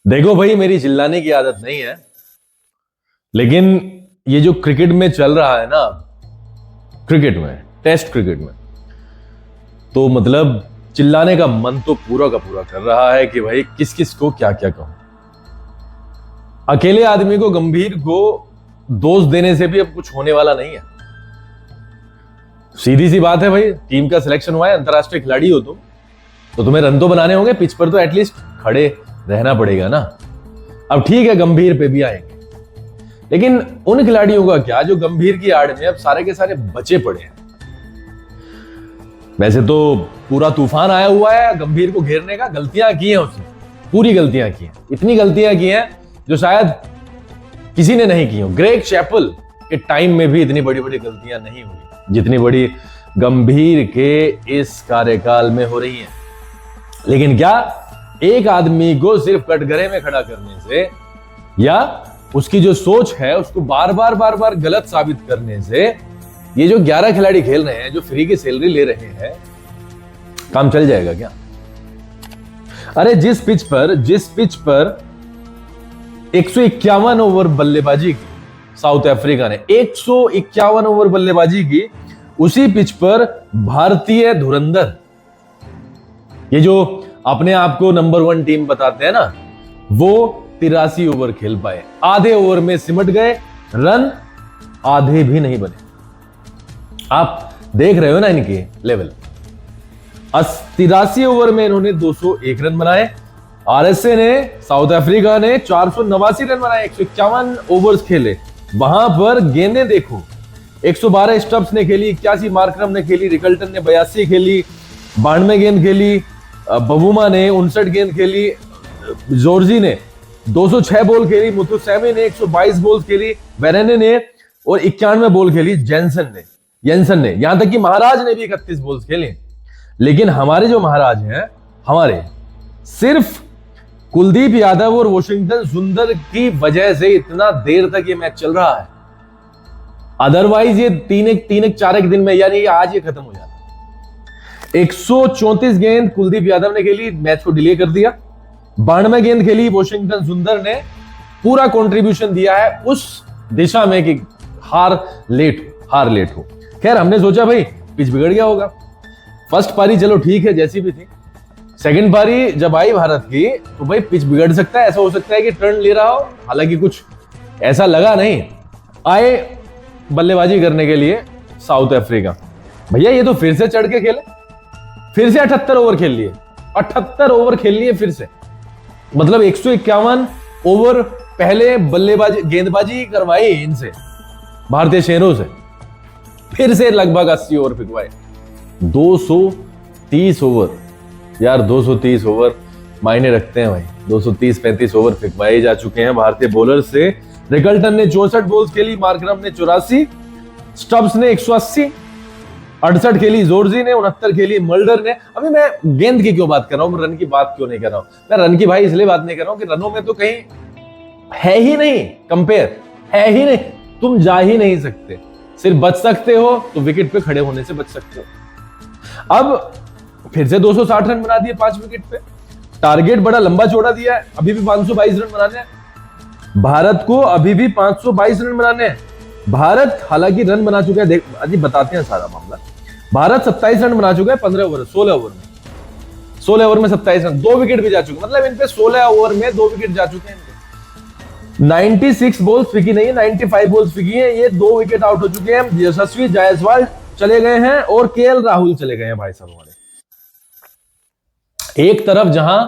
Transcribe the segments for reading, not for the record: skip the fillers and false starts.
देखो भाई, मेरी चिल्लाने की आदत नहीं है, लेकिन ये जो क्रिकेट में चल रहा है ना, क्रिकेट में, टेस्ट क्रिकेट में, तो मतलब चिल्लाने का मन तो पूरा का पूरा कर रहा है कि भाई किस किस को क्या क्या कहूं। अकेले आदमी को, गंभीर को दोष देने से भी अब कुछ होने वाला नहीं है। सीधी सी बात है भाई, टीम का सिलेक्शन हुआ है, अंतरराष्ट्रीय खिलाड़ी हो तुम, तो तुम्हें रन तो बनाने होंगे, पिच पर तो एटलीस्ट खड़े रहना पड़ेगा ना। अब ठीक है, गंभीर पे भी आएंगे, लेकिन उन खिलाड़ियों का क्या जो गंभीर की आड़ में अब सारे के सारे बचे पड़े हैं। वैसे तो पूरा तूफान आया हुआ है गंभीर को घेरने का, गलतियां की हैं उसने, पूरी गलतियां की हैं, इतनी गलतियां की हैं जो शायद किसी ने नहीं की हो। ग्रेग चैपल के टाइम में भी इतनी बड़ी बड़ी गलतियां नहीं हुई जितनी बड़ी गंभीर के इस कार्यकाल में हो रही हैं। लेकिन क्या एक आदमी को सिर्फ कटघरे में खड़ा करने से या उसकी जो सोच है उसको बार बार गलत साबित करने से ये जो 11 खिलाड़ी खेल रहे हैं, जो फ्री की सैलरी ले रहे हैं, काम चल जाएगा क्या? अरे जिस पिच पर 151 ओवर बल्लेबाजी की साउथ अफ्रीका ने, 151 ओवर बल्लेबाजी की, उसी पिच पर भारतीय धुरंधर, ये जो अपने आप को नंबर 1 टीम बताते हैं ना, वो 83 ओवर खेल पाए, आधे ओवर में सिमट गए, रन आधे भी नहीं बने। आप देख रहे हो ना इनके लेवल। 83 ओवर में इन्होंने 201 रन बनाए। आरएसए ने, साउथ अफ्रीका ने 489 रन बनाए, 151 ओवर्स खेले। वहां पर गेंदें देखो, 112 स्टब्स ने खेली, 81 मार्करम ने खेली, रिकल्टन ने 82 खेली, 92 गेंद खेली, बबूमा ने 59 गेंद खेली, जॉर्जी ने 206 बॉल खेली, मुथुसेमी ने 122 बॉल खेली, वेरेने ने और 91 बॉल खेली जेंसन ने, यहां तक कि महाराज ने भी 31 बॉल्स खेले। लेकिन हमारे जो महाराज हैं, हमारे सिर्फ कुलदीप यादव और वॉशिंगटन सुंदर की वजह से इतना देर तक ये मैच चल रहा है। अदरवाइज ये तीन एक 4 एक दिन में, यानी आज ये खत्म हो जाता। 134 गेंद कुलदीप यादव ने खेली, मैच को डिले कर दिया। 92 गेंद खेली वॉशिंगटन सुंदर ने, पूरा कंट्रीब्यूशन दिया है उस दिशा में कि हार लेट हो। खैर, हमने सोचा भाई पिच बिगड़ गया होगा। फर्स्ट पारी चलो ठीक है, जैसी भी थी। सेकंड पारी जब आई भारत की, तो भाई पिच बिगड़ सकता है, ऐसा हो सकता है कि टर्न ले रहा हो, हालांकि कुछ ऐसा लगा नहीं। आए बल्लेबाजी करने के लिए साउथ अफ्रीका, भैया ये तो फिर से चढ़ के खेले, फिर से 78 ओवर खेल लिए, 78 ओवर खेल लिए फिर से, मतलब 151 ओवर पहले गेंदबाजी करवाई इनसे, भारतीय शेरों से, फिर से लगभग 80 ओवर फिकवाए। 230 ओवर, यार 230 ओवर मायने रखते हैं भाई। 230-35 ओवर फिकवाए जा चुके हैं भारतीय बॉलर से। रिकल्टन ने 64 बॉल्स खेली, मार्करम ने 84, स्टब्स ने 180, 68 खेली जॉर्जी ने, 69 खेली मल्डर ने। अभी मैं गेंद की क्यों बात कर रहा हूं, रन की बात क्यों नहीं कर रहा हूं? मैं रन की भाई इसलिए बात नहीं कर रहा हूं कि रनों में तो कहीं है ही नहीं कंपेयर, है ही नहीं, तुम जा ही नहीं सकते। सिर्फ बच सकते हो तो विकेट पे खड़े होने से बच सकते हो। अब फिर से 260 रन बना दिए 5 विकेट पे, टारगेट बड़ा लंबा चौड़ा दिया है, अभी भी 522 रन बनाने हैं भारत को, अभी भी 522 रन बनाने हैं। भारत हालांकि रन बना चुका है, अजी बताते हैं सारा मामला। भारत 27 रन बना चुका है 16 ओवर में 27 रन, 2 विकेट भी जा चुके, मतलब इन पे 16 ओवर में 2 विकेट जा चुके हैं। 96 बॉल्स फिकी नहीं है, 95 बॉल्स फिकी है, ये 2 विकेट आउट हो चुके हैं। यशस्वी जायसवाल चले गए हैं और केएल राहुल चले गए हैं भाई साहब हमारे। एक तरफ जहां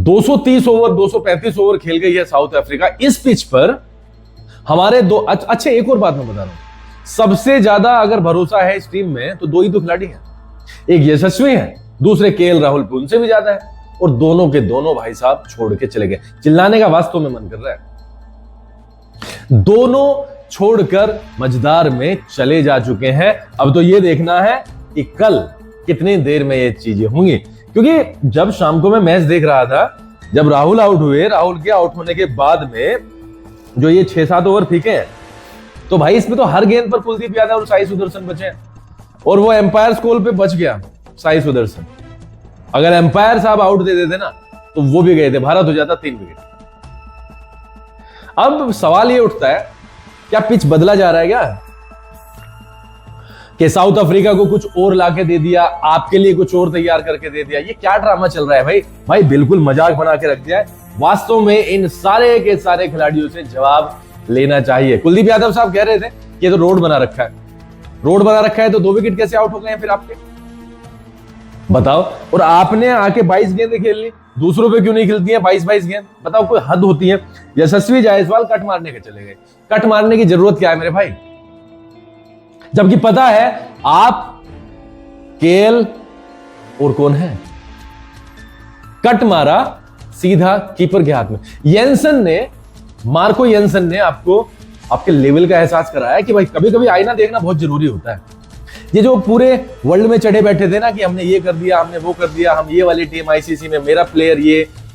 230 ओवर 235 ओवर खेल गई है साउथ अफ्रीका, इस पिच पर हमारे दो अच्छे, एक और बात मैं बता रहा हूं, सबसे ज्यादा अगर भरोसा है इस टीम में तो 2 ही तो खिलाड़ी हैं, एक यशस्वी है, दूसरे केएल राहुल पे उनसे भी ज्यादा है, और दोनों के दोनों भाई साहब छोड़ के चले गए। चिल्लाने का वास्तव में मन कर रहा है। दोनों छोड़कर मझदार में चले जा चुके हैं। अब तो ये देखना है कि कल कितनी देर में ये चीजें होंगी, क्योंकि जब शाम को मैं मैच देख रहा था, जब राहुल आउट हुए, राहुल के आउट होने के बाद में जो ये 6-7 ओवर फीके हैं, तो भाई इसमें तो हर गेंद पर कुलदीप यादव और साई सुदर्शन बचे हैं, और वो एम्पायर कॉल पे बच गया साई सुदर्शन। अगर एम्पायर साहब आउट दे देते ना, तो वो भी गए थे, भारत हो जाता 3 विकेट। अब सवाल ये उठता है, क्या पिच बदला जा रहा है क्या, कि साउथ अफ्रीका को कुछ और लाके दे दिया, आपके लिए कुछ और तैयार करके दे दिया? ये क्या ड्रामा चल रहा है भाई? भाई बिल्कुल मजाक बना के रख दिया है। वास्तव में इन सारे के सारे खिलाड़ियों से जवाब लेना चाहिए। कुलदीप यादव साहब कह रहे थे कि ये तो रोड बना रखा है, रोड बना रखा है तो 2 विकेट कैसे आउट हो गए हैं फिर आपके, बताओ। और आपने आके 22 गेंदें खेल ली, दूसरों पे क्यों नहीं खिलती है 22 गेंद? बताओ, कोई हद होती है? यशस्वी जायसवाल कट मारने के चले गए। कट मारने की जरूरत क्या है मेरे भाई, जबकि पता है आप, केएल और कौन है, कट मारा सीधा कीपर के हाथ में। येंसन ने, मार्को येंसन ने आपको आपके लेवल का एहसास कराया कि भाई कभी कभी आईना देखना बहुत जरूरी होता है। ये जो पूरे वर्ल्ड में चढ़े बैठे थे ना कि हमने ये कर दिया, हमने वो कर दिया, हम ये वाली टीम आईसीसी में, मेरा प्लेयर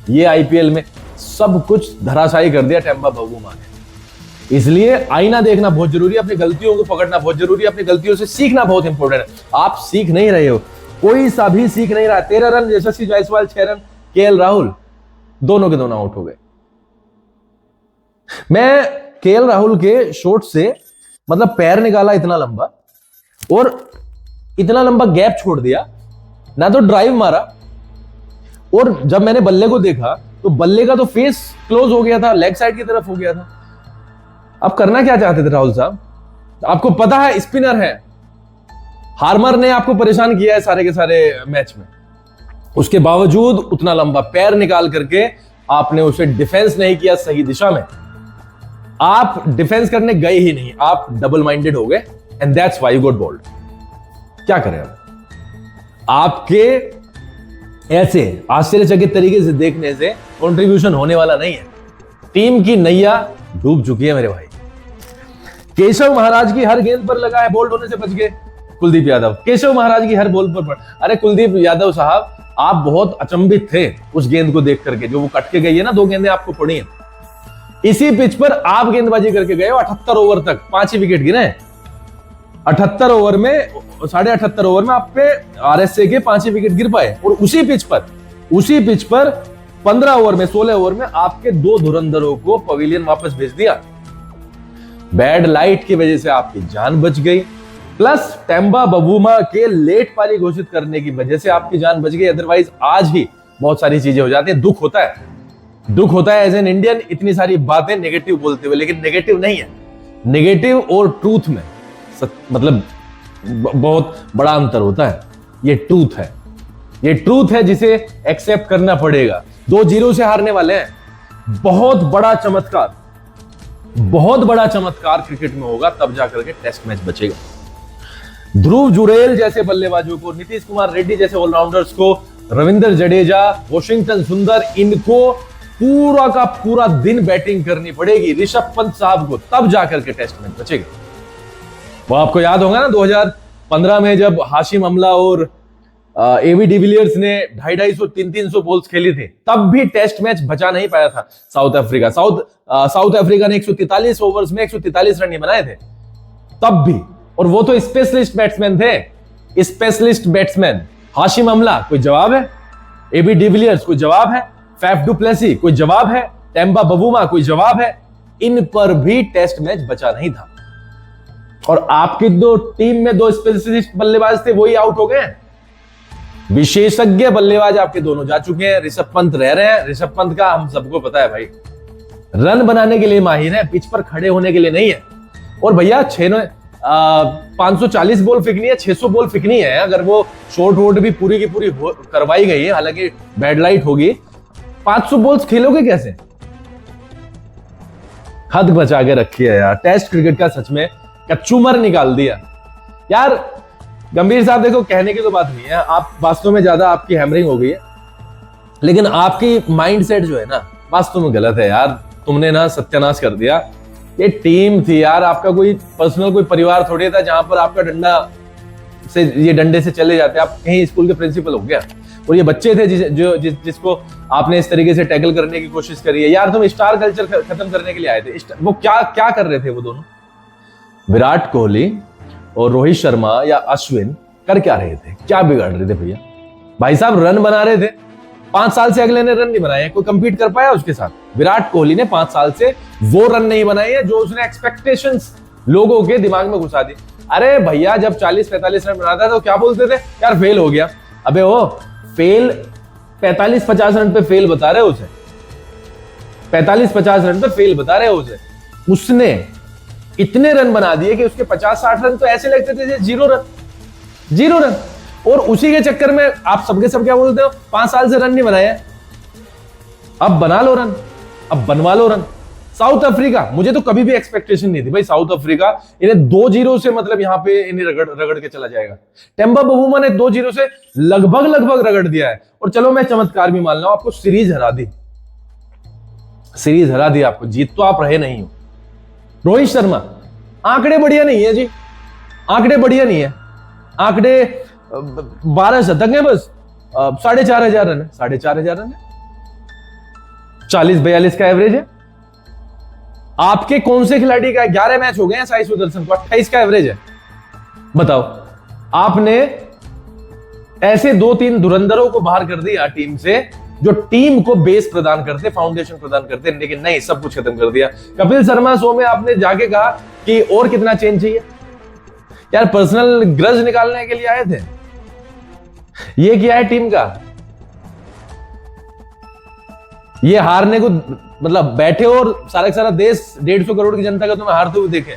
ये आईपीएल में, सब कुछ धराशायी कर दिया टेम्बा बवुमा ने। इसलिए आईना देखना बहुत जरूरी है, अपनी गलतियों को पकड़ना बहुत जरूरी है, अपनी गलतियों से सीखना बहुत इंपॉर्टेंट है। आप सीख नहीं रहे हो, कोई सा भी सीख नहीं रहा। 13 रन यशस्वी जायसवाल, 6 रन केएल राहुल, दोनों के दोनों आउट हो गए। मैं केएल राहुल के शॉट से मतलब पैर निकाला इतना लंबा और इतना लंबा गैप छोड़ दिया ना, तो ड्राइव मारा, और जब मैंने बल्ले को देखा तो बल्ले का तो फेस क्लोज हो गया था, लेग साइड की तरफ हो गया था। अब करना क्या चाहते थे राहुल साहब? आपको पता है स्पिनर है, हार्मर ने आपको परेशान किया है सारे के सारे मैच में, उसके बावजूद उतना लंबा पैर निकाल करके आपने उसे डिफेंस नहीं किया सही दिशा में। आप डिफेंस करने गए ही नहीं, आप डबल माइंडेड हो गए, and that's why you got bold. क्या करें आपके ऐसे आश्चर्यचकित तरीके से देखने से कंट्रीब्यूशन होने वाला नहीं है। टीम की नैया डूब चुकी है मेरे भाई। केशव महाराज की हर गेंद पर लगा है, बोल्ड होने से बच गए कुलदीप यादव। केशव महाराज की हर बॉल पर अरे कुलदीप यादव साहब, आप बहुत अचंभित थे उस गेंद को देख करके, जो वो कट के गई है ना, 2 गेंदें आपको पड़ी हैं। इसी पिच पर आप गेंदबाजी करके गए हो 78 ओवर तक, 5 ही विकेट गिरे। 78 ओवर में, 78.5 ओवर में आप पे आरएसए के 5 ही विकेट गिर पाए, और उसी पिच पर 15 ओवर में, 16 ओवर में आपके 2 धुरंधरों को पवेलियन वापस भेज दिया। बैड लाइट की वजह से आपकी जान बच गई, प्लस टेम्बा बवुमा के लेट पारी घोषित करने की वजह से आपकी जान बच गई। अदरवाइज आज ही बहुत सारी चीजें हो जाती हैं। दुख होता है एज एन इंडियन, इतनी सारी बातें नेगेटिव बोलते हुए, लेकिन नेगेटिव नहीं है। नेगेटिव और ट्रूथ में मतलब बहुत बड़ा अंतर होता है। ये ट्रूथ है जिसे एक्सेप्ट करना पड़ेगा। 2-0 से हारने वाले हैं। बहुत बड़ा चमत्कार क्रिकेट में होगा, तब जाकर के टेस्ट मैच बचेगा। ध्रुव जुरेल जैसे बल्लेबाजों को, नीतीश कुमार रेड्डी जैसे ऑलराउंडर्स को, रविंद्र जडेजा, वॉशिंगटन सुंदर, इनको पूरा का पूरा दिन बैटिंग करनी पड़ेगी। ऋषभ पंत साहब को, तब जाकर के टेस्ट मैच बचेगा। वो आपको याद होगा ना 2015 में जब हाशिम अमला और एवी डिविलियर्स ने 250-300 बॉल्स खेली थी, तब भी टेस्ट मैच बचा नहीं पाया था साउथ अफ्रीका ने 143 ओवर्स में 143 रन ही बनाए थे तब भी। और वो तो स्पेशलिस्ट बैट्समैन हाशिम अमला कोई जवाब है, एबी डिविलियर्स कोई जवाब है, फैफ डु प्लेसी कोई जवाब है, टेम्बा बवुमा कोई जवाब है। इन पर भी टेस्ट मैच बचा नहीं था। और आपकी टीम में 2 स्पेशलिस्ट बल्लेबाज थे, वही आउट हो गए। विशेषज्ञ बल्लेबाज आपके दोनों जा चुके हैं, ऋषभ पंत रह रहे हैं। ऋषभ पंत का हम सबको पता है भाई, रन बनाने के लिए माहिर है, पिच पर खड़े होने के लिए नहीं है। और भैया 540 बॉल फेंकनी है, 600 बॉल फेंकनी है। अगर वो शॉर्ट वोट भी पूरी की पूरी करवाई गई है, हालांकि बैड लाइट होगी, 500 बॉल्स खेलोगे कैसे? हद बचा के रखी है यार। टेस्ट क्रिकेट का सच में कचूमर निकाल दिया यार। गंभीर साहब देखो, कहने की तो बात नहीं है, आप वास्तव में ज्यादा आपकी हैमरिंग हो गई है, लेकिन आपकी माइंडसेट जो है ना वास्तव में गलत है यार। तुमने ना सत्यानाश कर दिया। ये टीम थी यार, आपका कोई पर्सनल कोई परिवार थोड़ी था जहां पर आपका डंडे से चले जाते। आप कहीं स्कूल के प्रिंसिपल हो गया, और ये बच्चे थे जिसको आपने इस तरीके से टैकल करने की कोशिश करी है यार। तुम स्टार कल्चर खत्म करने के लिए आए थे। वो क्या कर रहे थे वो दोनों, विराट कोहली और रोहित शर्मा या अश्विन कर क्या रहे थे? क्या बिगाड़ रहे थे भैया? भाई साहब रन बना रहे थे, 5 साल से अगले ने रन नहीं बनाए, कोई कंपीट कर पाया उसके साथ। विराट कोहली ने 5 साल से वो रन नहीं बनाए हैं जो उसने एक्सपेक्टेशंस लोगों के दिमाग में घुसा दी। अरे भैया जब 40-45 रन बनाता है तो क्या बोलते थे, यार फेल हो गया। अबे वो फेल 45-50 रन पे फेल बता रहे हो उसे, 45-50 रन पे फेल बता रहे हो उसे। उसने इतने रन बना दिए कि उसके 50-60 रन तो ऐसे लगते थे जैसे 0 रन। और उसी के चक्कर में आप सबके सब क्या बोलते हो, 5 साल से रन नहीं बनाए, अब बना लो रन, अब बनवा लो रन। साउथ अफ्रीका, मुझे तो कभी भी एक्सपेक्टेशन नहीं थी भाई साउथ अफ्रीका इन्हें 2-0 से मतलब यहां पे इन्हें रगड़ के चला जाएगा। टेम्बा बवुमा ने 2-0 से लगभग रगड़ दिया है। और चलो मैं चमत्कार भी मान रहा हूं, आपको सीरीज हरा दी, सीरीज हरा दी आपको, जीत तो आप रहे नहीं हो। रोहित शर्मा, आंकड़े बढ़िया नहीं है जी, आंकड़े बढ़िया नहीं है, आंकड़े 12 शतक है बस, 4,500 रन है, 4,500 रन है, 40-42 का एवरेज है। आपके कौन से खिलाड़ी का 11 मैच हो गए हैं साई सुदर्शन को, 28 का एवरेज है। बताओ, आपने ऐसे 2-3 धुरंधरों को बाहर कर दिया टीम से जो टीम को बेस प्रदान करते, फाउंडेशन प्रदान करते, लेकिन नहीं, सब कुछ खत्म कर दिया। कपिल शर्मा शो में आपने जाके कहा कि और कितना चेंज चाहिए, यार पर्सनल ग्रज निकालने के लिए आए थे, ये क्या है टीम का, ये हारने को मतलब बैठे और सारा सारा देश 150 करोड़ की जनता का तुम्हें हारते हुए देखे,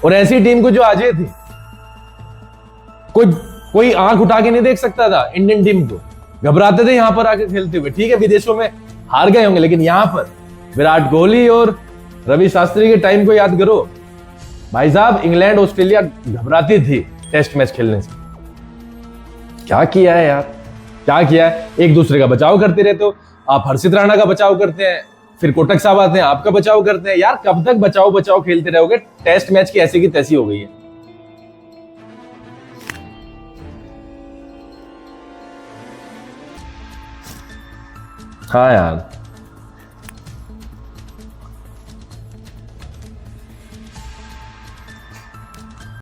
और ऐसी टीम को जो आज थी, कोई आंख उठा के नहीं देख सकता था इंडियन टीम को, घबराते थे यहां पर आके खेलते हुए। ठीक है विदेशों में हार गए होंगे, लेकिन यहां पर विराट कोहली और रवि शास्त्री के टाइम को याद करो भाई साहब, इंग्लैंड ऑस्ट्रेलिया घबराती थी टेस्ट मैच खेलने से। क्या किया है यार, क्या किया है, एक दूसरे का बचाव करते रहते हो आप, हर्षित राणा का बचाव करते हैं, फिर कोटक साहब आते हैं आपका बचाव करते हैं। यार कब तक बचाव खेलते रहोगे, टेस्ट मैच की ऐसी की तैसी हो गई है। हाँ यार।